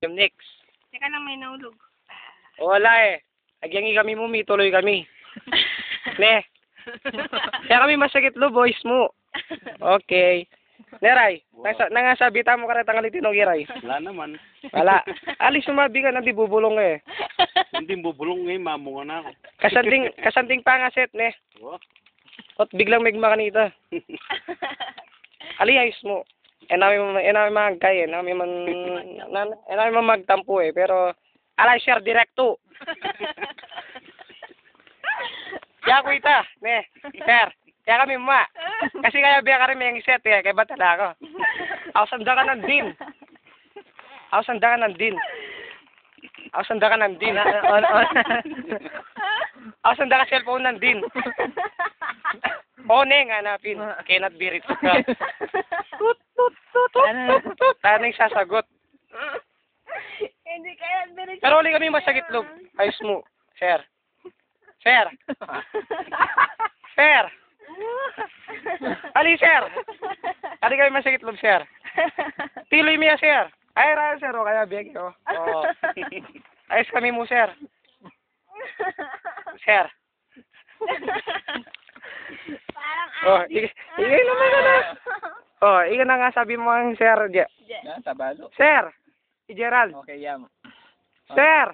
Yung next. Teka lang, may naulog. Wala eh. Agyangi kami mo, tuloy kami. Ne. Kaya kami masakit lo, boys mo. Okay. Neray, nangasabita mo ka rin tangali tinog, Ray. Wala naman. Wala. Alis sumabi ka, nandi bubulong eh. Hindi bubulong ngayon, mamunga na ako. Kasanting pangaset, ne. Oh. Ot biglang megma kanita. Ali, ayos mo. Enami magkay, enami man magtampo eh, pero alay share direkto. Kaya ko ita, ne, sir. Kaya kami ma. Kasi kaya biya ka rin may iset eh, kaya batala ako. Ako sanda ka ng din. Ako sanda ka ng din. Ako sanda ka ng din. Ako sanda ka cellphone ng din. O neng, hanapin. Cannot be reached ka. Tut. Tayo na yung sasagot. Hindi kaya bilis. Pero uli kami masakit loob. Ayos mo. Sir. Sir. Sir. Ali, sir. Ali kami masakit loob, sir. Tiloy mo yan, sir. Ay, raya, sir. O, kaya biyag ko. Oo. Ayos kami mo, sir. Sir. Parang Oh, igay naman ka na. Oh, ika na nga sabi mo ang sir. Tabalo. Sir. Gerald. Okay, yam. Sir.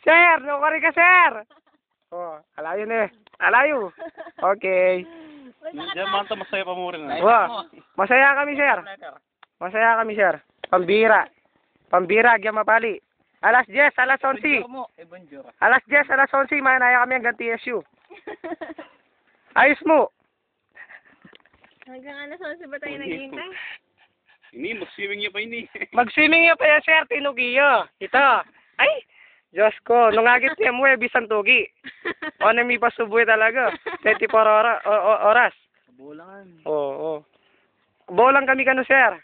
Sir, nukari ka, sir. Oh, alayo na eh. Alayo. Okay. Diyan man ito, masaya pa mo rin. Wow. Masaya kami, sir. Masaya kami, sir. Pambira. Pambira, agyan mapali. Alas 10, alas 11. Alas 10, alas 11, manaya kami hanggang TSU. Ayos mo. Hanggang alas 11 ba tayo naghihintay? Ini, mag-swimming niya pa ini. Mag-swimming niya pa yan, sir. Tinugiyo. Ito. Ay, Diyos ko. Nung agit niya mo, bisan tugi. O, nami pasubuhay talaga. 24 oras. Bulangan. Oo. Bolang kami kano, sir.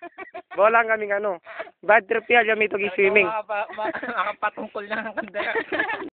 Bolang kami kano. Bad trip yan, yung may tugi swimming. Makapatungkol na ang kanda.